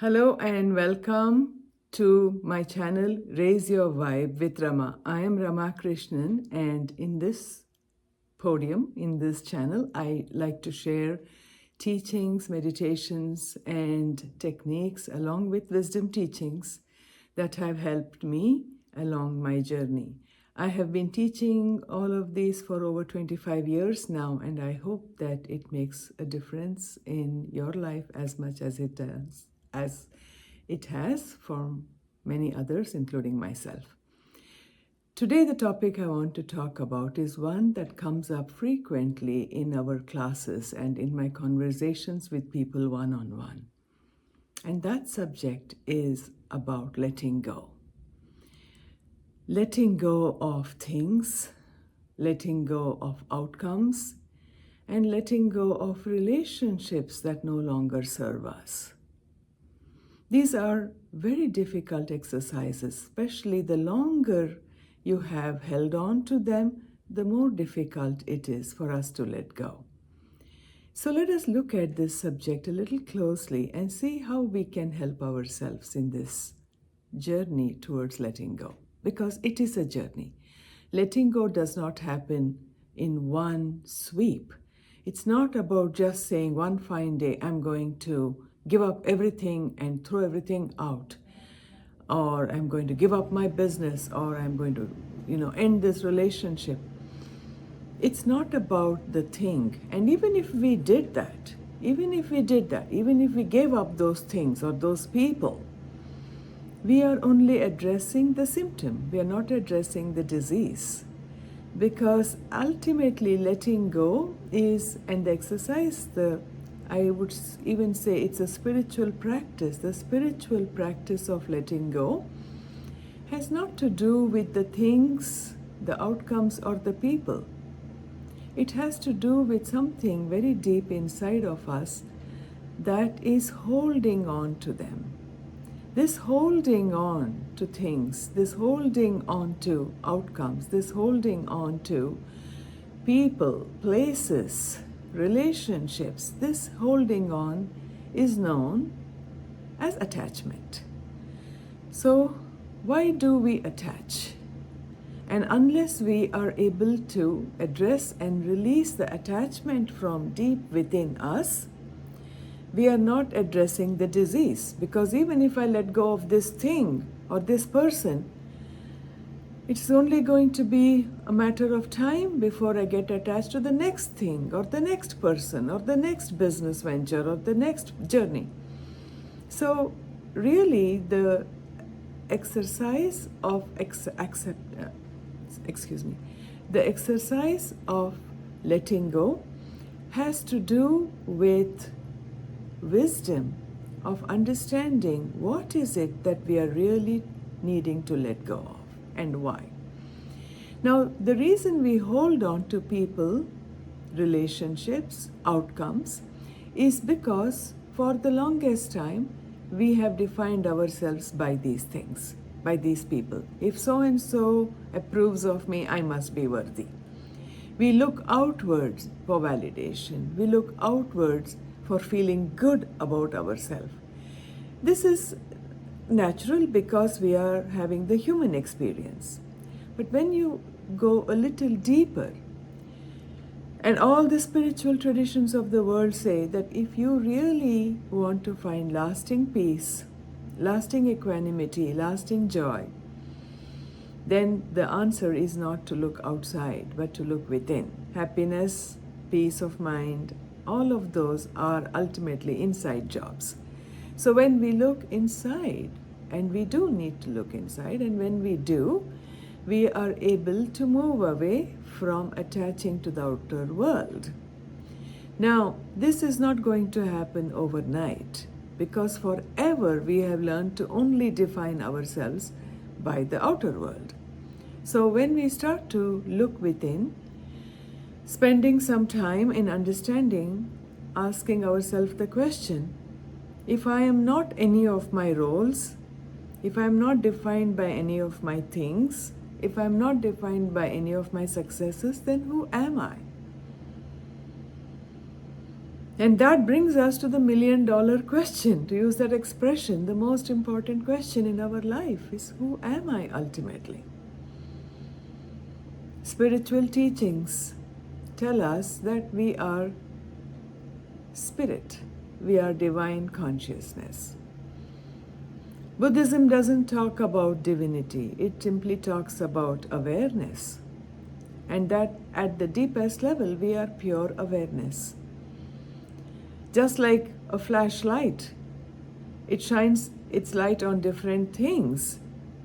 Hello and welcome to my channel Raise Your Vibe with Rama. I am Rama Krishnan, and in this podium, in this channel, I like to share teachings, meditations, and techniques along with wisdom teachings that have helped me along my journey. I have been teaching all of these for over 25 years now, and I hope that it makes a difference in your life as much as it does, as it has for many others, including myself. Today, the topic I want to talk about is one that comes up frequently in our classes and in my conversations with people one-on-one. And that subject is about letting go. Letting go of things, letting go of outcomes, and letting go of relationships that no longer serve us. These are very difficult exercises, especially the longer you have held on to them, the more difficult it is for us to let go. So let us look at this subject a little closely and see how we can help ourselves in this journey towards letting go, because it is a journey. Letting go does not happen in one sweep. It's not about just saying one fine day, I'm going to give up everything and throw everything out, or I'm going to give up my business, or I'm going to, end this relationship. It's not about the thing. And even if we did that, even if we gave up those things or those people, we are only addressing the symptom. We are not addressing the disease. Because ultimately letting go is, and the exercise, I would even say it's a spiritual practice. The spiritual practice of letting go has not to do with the things, the outcomes, or the people. It has to do with something very deep inside of us that is holding on to them. This holding on to things, this holding on to outcomes, this holding on to people, places, relationships, this holding on is known as attachment. So, why do we attach? And unless we are able to address and release the attachment from deep within us, we are not addressing the disease. Because even if I let go of this thing or this person, it's only going to be a matter of time before I get attached to the next thing or the next person or the next business venture or the next journey. So really the exercise of the exercise of letting go has to do with wisdom of understanding what is it that we are really needing to let go of and why. Now, the reason we hold on to people, relationships, outcomes is because for the longest time we have defined ourselves by these things, by these people. If so and so approves of me, I must be worthy. We look outwards for validation. We look outwards for feeling good about ourselves. This is natural because we are having the human experience. But when you go a little deeper, and all the spiritual traditions of the world say that if you really want to find lasting peace, lasting equanimity, lasting joy, then the answer is not to look outside, but to look within. Happiness, peace of mind, all of those are ultimately inside jobs. So when we look inside, and we do need to look inside, and when we do, we are able to move away from attaching to the outer world. Now, this is not going to happen overnight, because forever we have learned to only define ourselves by the outer world. So when we start to look within, spending some time in understanding, asking ourselves the question, if I am not any of my roles, if I am not defined by any of my things, if I am not defined by any of my successes, then who am I? And that brings us to the $1,000,000 question, to use that expression. The most important question in our life is, who am I ultimately? Spiritual teachings tell us that we are spirit, we are divine consciousness. Buddhism doesn't talk about divinity, it simply talks about awareness. And that at the deepest level, we are pure awareness. Just like a flashlight, it shines its light on different things.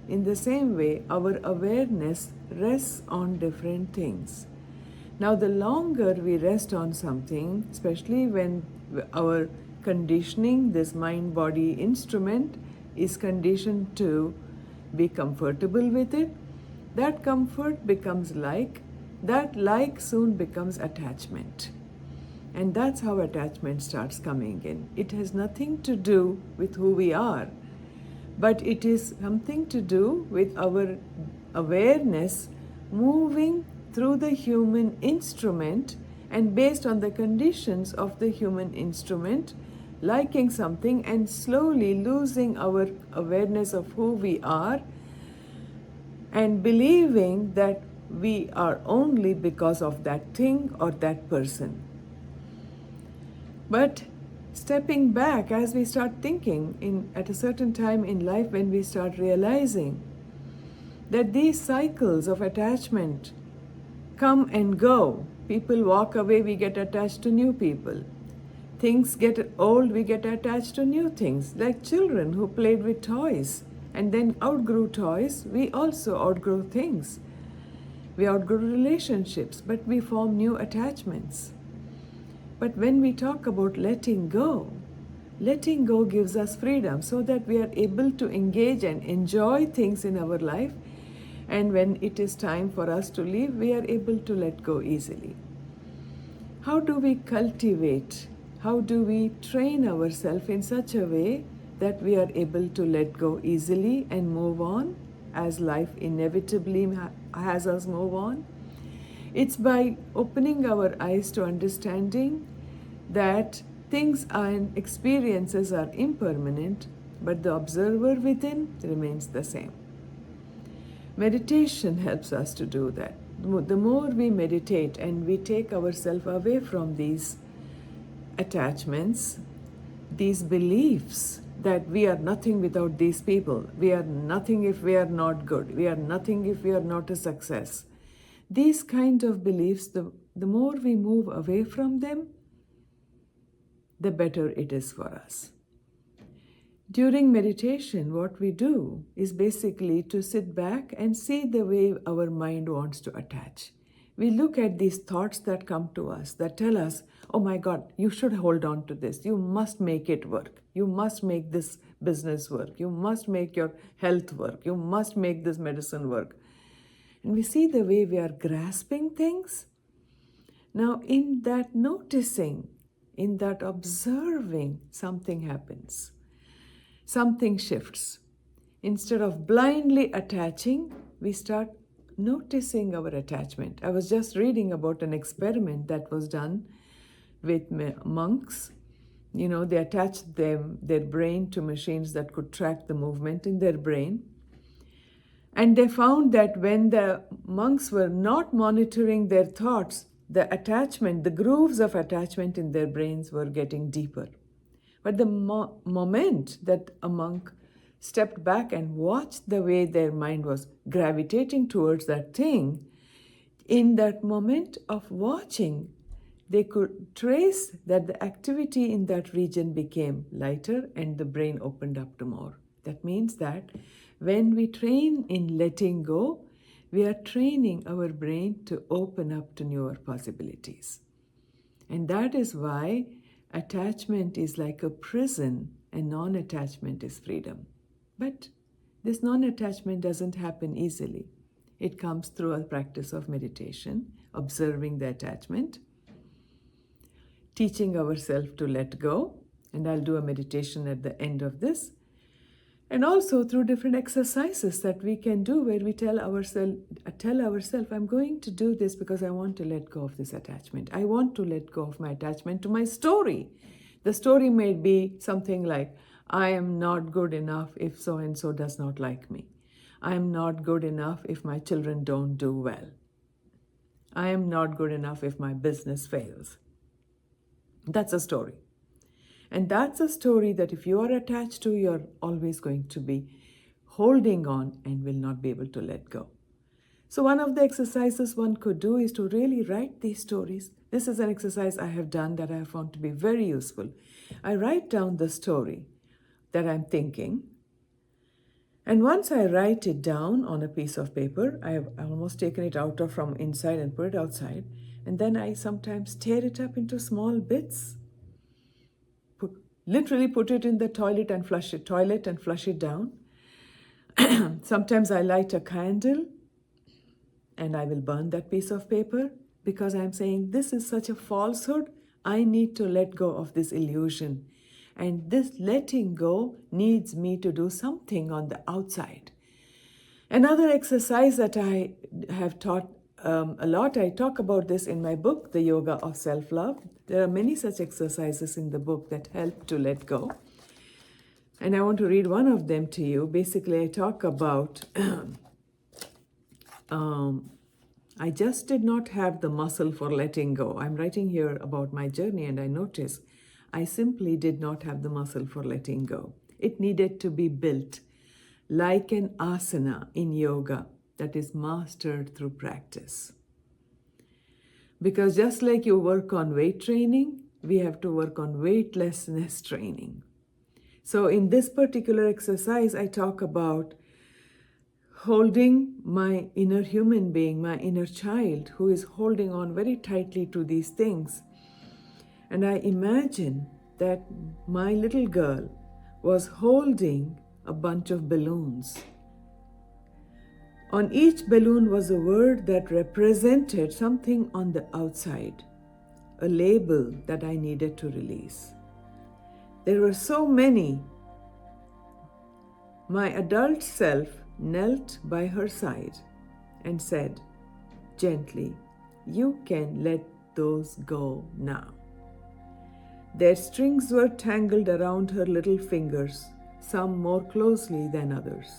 In the same way, our awareness rests on different things. Now, the longer we rest on something, especially when our conditioning, this mind-body instrument, is conditioned to be comfortable with it, that comfort becomes like, that like soon becomes attachment. And that's how attachment starts coming in. It has nothing to do with who we are, but it is something to do with our awareness moving through the human instrument, and based on the conditions of the human instrument, liking something and slowly losing our awareness of who we are and believing that we are only because of that thing or that person. But stepping back, as we start thinking at a certain time in life, when we start realizing that these cycles of attachment come and go, people walk away, we get attached to new people. Things get old, we get attached to new things. Like children who played with toys and then outgrew toys, we also outgrow things. We outgrow relationships, but we form new attachments. But when we talk about letting go gives us freedom so that we are able to engage and enjoy things in our life. And when it is time for us to leave, we are able to let go easily. How do we cultivate? How do we train ourselves in such a way that we are able to let go easily and move on as life inevitably has us move on? It's by opening our eyes to understanding that things and experiences are impermanent, but the observer within remains the same. Meditation helps us to do that. The more we meditate and we take ourselves away from these attachments, these beliefs that we are nothing without these people, we are nothing if we are not good, we are nothing if we are not a success. These kind of beliefs, the more we move away from them, the better it is for us. During meditation, what we do is basically to sit back and see the way our mind wants to attach. We look at these thoughts that come to us that tell us, oh my God, you should hold on to this. You must make it work. You must make this business work. You must make your health work. You must make this medicine work. And we see the way we are grasping things. Now, in that noticing, in that observing, something happens. Something shifts. Instead of blindly attaching, we start noticing our attachment. I was just reading about an experiment that was done with monks. You know, they attached their brain to machines that could track the movement in their brain. And they found that when the monks were not monitoring their thoughts, the attachment, the grooves of attachment in their brains were getting deeper. But the moment that a monk stepped back and watched the way their mind was gravitating towards that thing, in that moment of watching, they could trace that the activity in that region became lighter and the brain opened up to more. That means that when we train in letting go, we are training our brain to open up to newer possibilities. And that is why attachment is like a prison and non-attachment is freedom. But this non-attachment doesn't happen easily. It comes through a practice of meditation, observing the attachment, teaching ourselves to let go, and I'll do a meditation at the end of this, And also through different exercises that we can do where we tell ourselves, I'm going to do this because I want to let go of this attachment. I want to let go of my attachment to my story. The story may be something like, I am not good enough if so and so does not like me. I am not good enough if my children don't do well. I am not good enough if my business fails. That's a story. And that's a story that if you are attached to, you're always going to be holding on and will not be able to let go. So one of the exercises one could do is to really write these stories. This is an exercise I have done that I have found to be very useful. I write down the story that I'm thinking. And once I write it down on a piece of paper, I have almost taken it out of from inside and put it outside. And then I sometimes tear it up into small bits. Literally put it in the toilet and flush it down. Sometimes I light a candle and I will burn that piece of paper because I'm saying this is such a falsehood. I need to let go of this illusion. And this letting go needs me to do something on the outside. Another exercise that I have taught a lot, I talk about this in my book, The Yoga of Self-Love. There are many such exercises in the book that help to let go. And I want to read one of them to you. Basically, I talk about, I just did not have the muscle for letting go. I'm writing here about my journey and I notice I simply did not have the muscle for letting go. It needed to be built like an asana in yoga that is mastered through practice. Because just like you work on weight training, we have to work on weightlessness training. So in this particular exercise, I talk about holding my inner human being, my inner child, who is holding on very tightly to these things. And I imagine that my little girl was holding a bunch of balloons. On each balloon was a word that represented something on the outside, a label that I needed to release. There were so many. My adult self knelt by her side and said, gently, you can let those go now. Their strings were tangled around her little fingers, some more closely than others.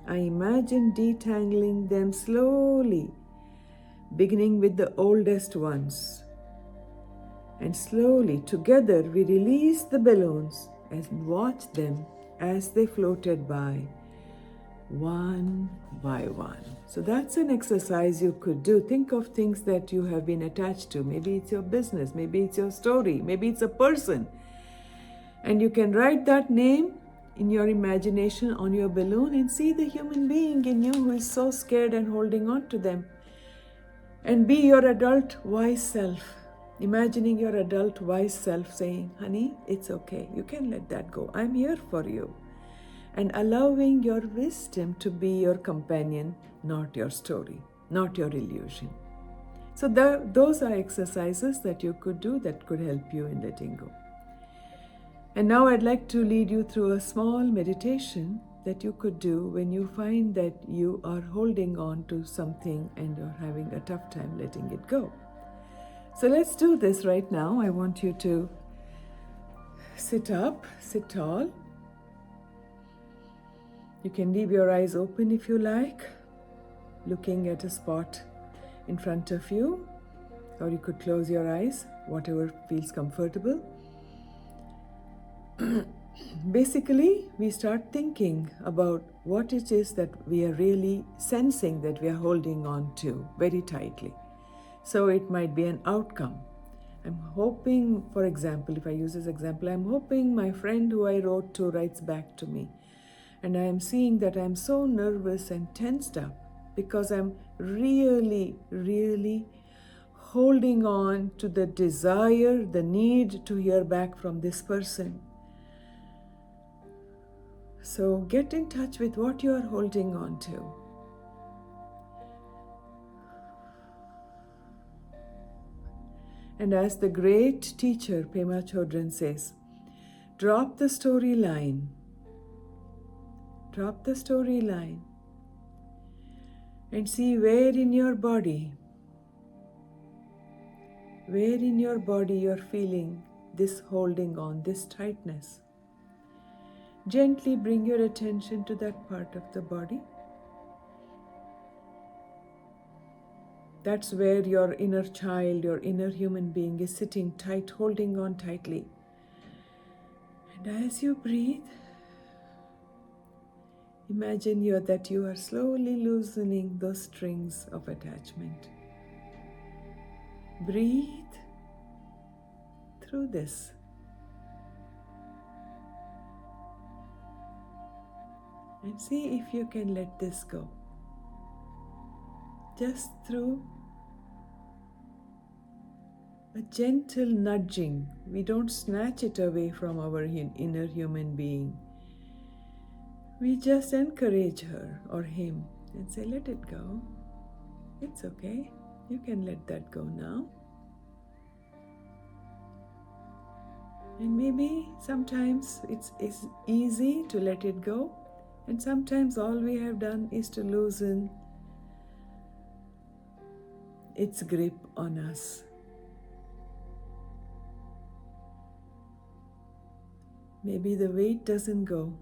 I imagined detangling them slowly, beginning with the oldest ones. And slowly, together, we released the balloons and watched them as they floated by, one by one. So that's an exercise you could do. Think of things that you have been attached to. Maybe it's your business, maybe it's your story, maybe it's a person. And you can write that name in your imagination on your balloon and see the human being in you who is so scared and holding on to them. And be your adult wise self, imagining your adult wise self saying, honey, it's okay, you can let that go, I'm here for you. And allowing your wisdom to be your companion, not your story, not your illusion. So those are exercises that you could do that could help you in letting go. And now I'd like to lead you through a small meditation that you could do when you find that you are holding on to something and are having a tough time letting it go. So let's do this right now. I want you to sit up, sit tall. You can leave your eyes open if you like, looking at a spot in front of you, or you could close your eyes, whatever feels comfortable. Basically, we start thinking about what it is that we are really sensing that we are holding on to very tightly. So it might be an outcome. I'm hoping, for example, if I use this example, I'm hoping my friend who I wrote to writes back to me. And I am seeing that I'm so nervous and tensed up because I'm really, really holding on to the desire, the need to hear back from this person. So get in touch with what you are holding on to. And as the great teacher Pema Chodron says, drop the storyline Drop the storyline and see where in your body you're feeling this holding on, this tightness. Gently bring your attention to that part of the body. That's where your inner child, your inner human being is sitting tight, holding on tightly. And as you breathe, imagine that you are slowly loosening those strings of attachment. Breathe through this. And see if you can let this go. Just through a gentle nudging. We don't snatch it away from our inner human being. We just encourage her or him and say, let it go. It's okay. You can let that go now. And maybe sometimes it's easy to let it go. And sometimes all we have done is to loosen its grip on us. Maybe the weight doesn't go,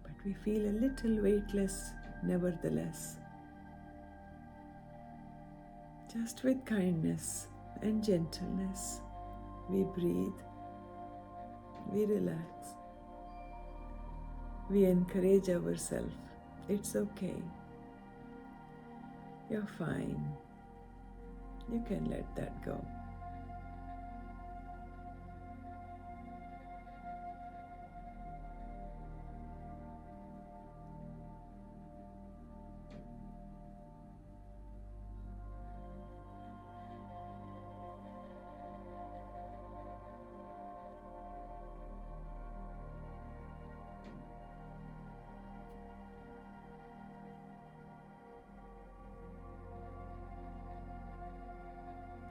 but we feel a little weightless nevertheless. Just with kindness and gentleness, we breathe, we relax, we encourage ourselves. It's okay. You're fine. You can let that go.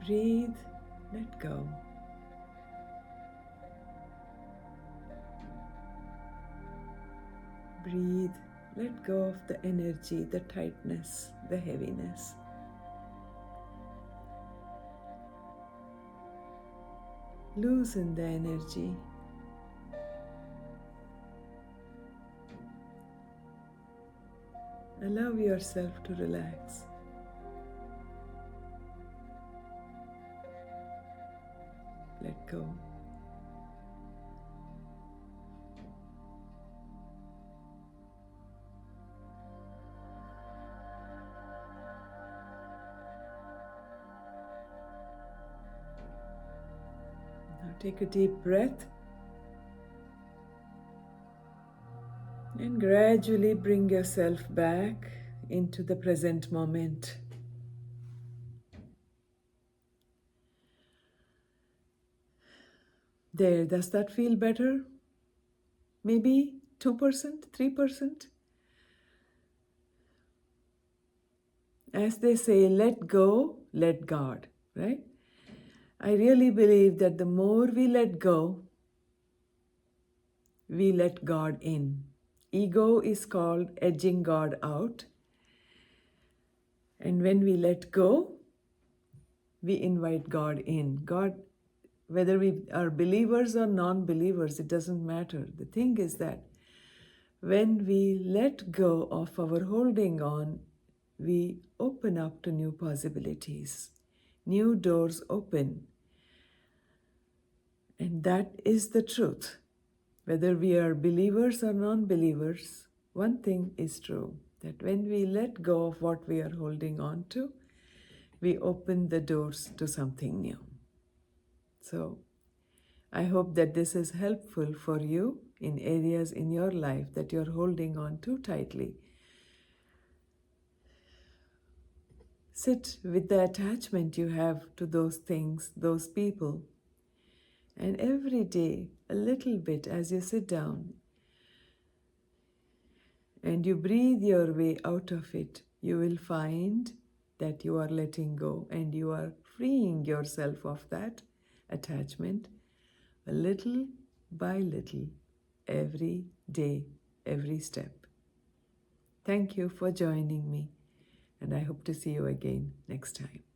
Breathe, let go. Breathe, let go of the energy, the tightness, the heaviness. Loosen the energy. Allow yourself to relax. Let go. Now take a deep breath and gradually bring yourself back into the present moment. There, does that feel better? Maybe 2%, 3%? As they say, let go, let God, right? I really believe that the more we let go, we let God in. Ego is called edging God out. And when we let go, we invite God in. God, whether we are believers or non-believers, it doesn't matter. The thing is that when we let go of our holding on, we open up to new possibilities. New doors open. And that is the truth. Whether we are believers or non-believers, one thing is true, that when we let go of what we are holding on to, we open the doors to something new. So I hope that this is helpful for you in areas in your life that you're holding on too tightly. Sit with the attachment you have to those things, those people. And every day, a little bit as you sit down and you breathe your way out of it, you will find that you are letting go and you are freeing yourself of that attachment a little by little, every day, every step. Thank you for joining me, and I hope to see you again next time.